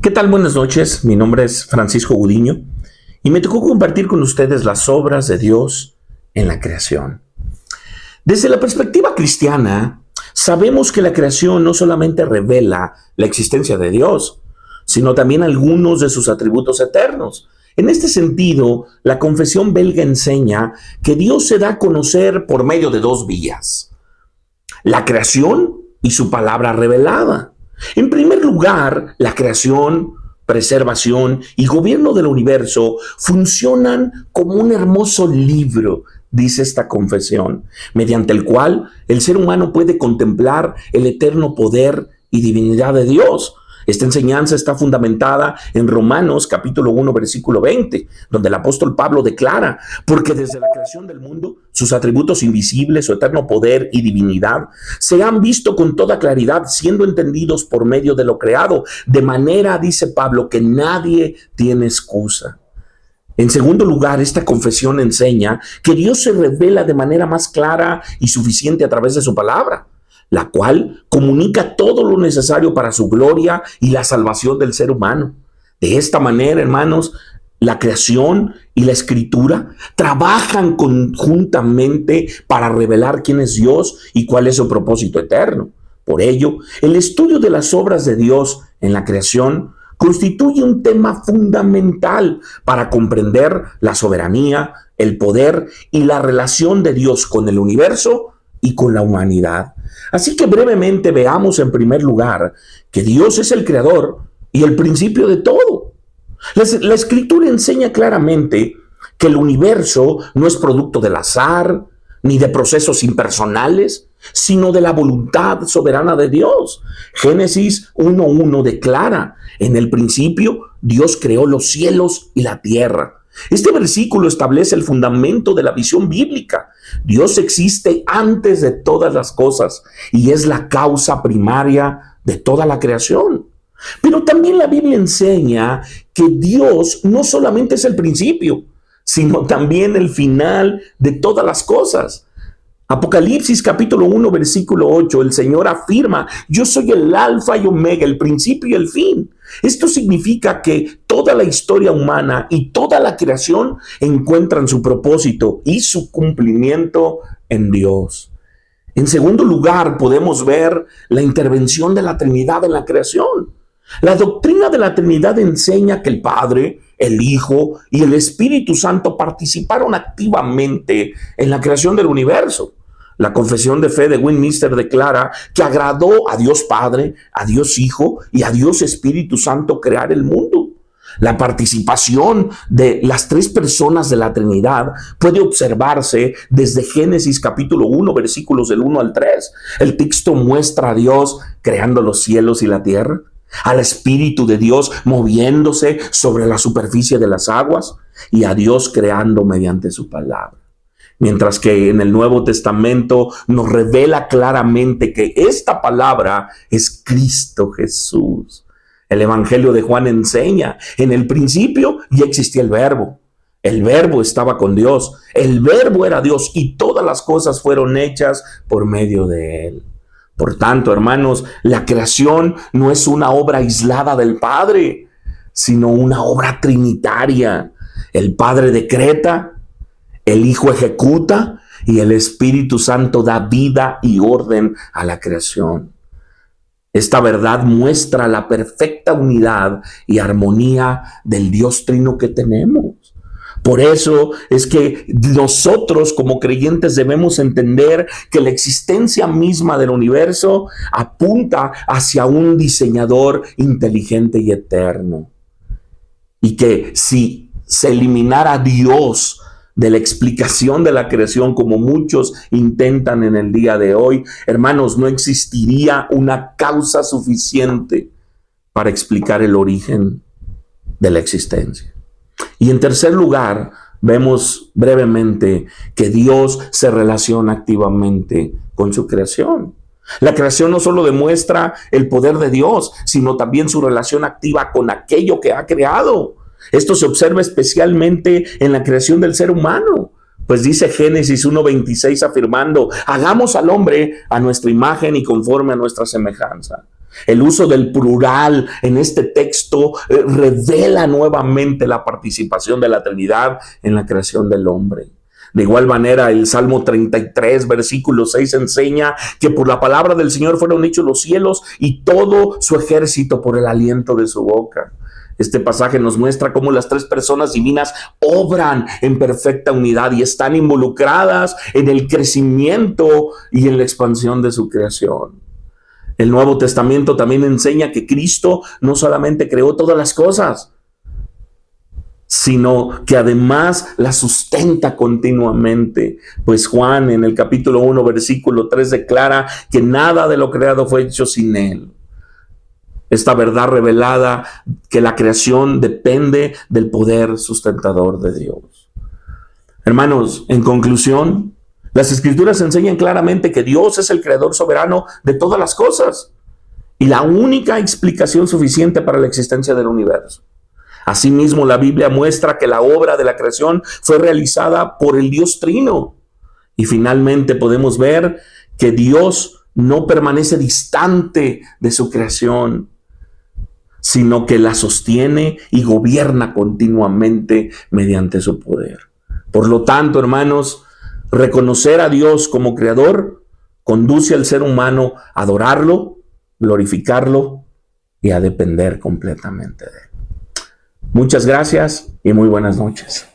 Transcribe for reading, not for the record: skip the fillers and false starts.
¿Qué tal? Buenas noches, mi nombre es Francisco Gudiño y me tocó compartir con ustedes las obras de Dios en la creación. Desde la perspectiva cristiana, sabemos que la creación no solamente revela la existencia de Dios, sino también algunos de sus atributos eternos. En este sentido, la confesión belga enseña que Dios se da a conocer por medio de dos vías: la creación y su palabra revelada. En primer lugar, la creación, preservación y gobierno del universo funcionan como un hermoso libro, dice esta confesión, mediante el cual el ser humano puede contemplar el eterno poder y divinidad de Dios. Esta enseñanza está fundamentada en Romanos capítulo 1, versículo 20, donde el apóstol Pablo declara: porque desde la creación del mundo, sus atributos invisibles, su eterno poder y divinidad, se han visto con toda claridad, siendo entendidos por medio de lo creado, de manera, dice Pablo, que nadie tiene excusa. En segundo lugar, esta confesión enseña que Dios se revela de manera más clara y suficiente a través de su palabra, la cual comunica todo lo necesario para su gloria y la salvación del ser humano. De esta manera, hermanos, la creación y la escritura trabajan conjuntamente para revelar quién es Dios y cuál es su propósito eterno. Por ello, el estudio de las obras de Dios en la creación constituye un tema fundamental para comprender la soberanía, el poder y la relación de Dios con el universo y con la humanidad. Así que brevemente veamos en primer lugar que Dios es el creador y el principio de todo. La Escritura enseña claramente que el universo no es producto del azar ni de procesos impersonales, sino de la voluntad soberana de Dios. Génesis 1:1 declara: en el principio Dios creó los cielos y la tierra. Este versículo establece el fundamento de la visión bíblica. Dios existe antes de todas las cosas y es la causa primaria de toda la creación. Pero también la Biblia enseña que Dios no solamente es el principio, sino también el final de todas las cosas. Apocalipsis capítulo 1, versículo 8, el Señor afirma: yo soy el alfa y omega, el principio y el fin. Esto significa que toda la historia humana y toda la creación encuentran su propósito y su cumplimiento en Dios. En segundo lugar, podemos ver la intervención de la Trinidad en la creación. La doctrina de la Trinidad enseña que el Padre, el Hijo y el Espíritu Santo participaron activamente en la creación del universo. La Confesión de Fe de Westminster declara que agradó a Dios Padre, a Dios Hijo y a Dios Espíritu Santo crear el mundo. La participación de las tres personas de la Trinidad puede observarse desde Génesis capítulo 1, versículos del 1 al 3. El texto muestra a Dios creando los cielos y la tierra, al Espíritu de Dios moviéndose sobre la superficie de las aguas y a Dios creando mediante su palabra. Mientras que en el Nuevo Testamento nos revela claramente que esta palabra es Cristo Jesús. El Evangelio de Juan enseña: en el principio ya existía el Verbo estaba con Dios, el Verbo era Dios y todas las cosas fueron hechas por medio de Él. Por tanto, hermanos, la creación no es una obra aislada del Padre, sino una obra trinitaria. El Padre decreta, el Hijo ejecuta y el Espíritu Santo da vida y orden a la creación. Esta verdad muestra la perfecta unidad y armonía del Dios trino que tenemos. Por eso es que nosotros como creyentes debemos entender que la existencia misma del universo apunta hacia un diseñador inteligente y eterno. Y que si se eliminara Dios de la explicación de la creación, como muchos intentan en el día de hoy, hermanos, no existiría una causa suficiente para explicar el origen de la existencia. Y en tercer lugar, vemos brevemente que Dios se relaciona activamente con su creación. La creación no solo demuestra el poder de Dios, sino también su relación activa con aquello que ha creado. Esto se observa especialmente en la creación del ser humano. Pues dice Génesis 1:26 afirmando: hagamos al hombre a nuestra imagen y conforme a nuestra semejanza. El uso del plural en este texto revela nuevamente la participación de la Trinidad en la creación del hombre. De igual manera, el Salmo 33, versículo 6 enseña que por la palabra del Señor fueron hechos los cielos y todo su ejército por el aliento de su boca. Este pasaje nos muestra cómo las tres personas divinas obran en perfecta unidad y están involucradas en el crecimiento y en la expansión de su creación. El Nuevo Testamento también enseña que Cristo no solamente creó todas las cosas, sino que además las sustenta continuamente. Pues Juan en el capítulo 1, versículo 3 declara que nada de lo creado fue hecho sin Él. Esta verdad revelada que la creación depende del poder sustentador de Dios. Hermanos, en conclusión, las Escrituras enseñan claramente que Dios es el creador soberano de todas las cosas y la única explicación suficiente para la existencia del universo. Asimismo, la Biblia muestra que la obra de la creación fue realizada por el Dios Trino. Y finalmente podemos ver que Dios no permanece distante de su creación, sino que la sostiene y gobierna continuamente mediante su poder. Por lo tanto, hermanos, reconocer a Dios como creador conduce al ser humano a adorarlo, glorificarlo y a depender completamente de Él. Muchas gracias y muy buenas noches.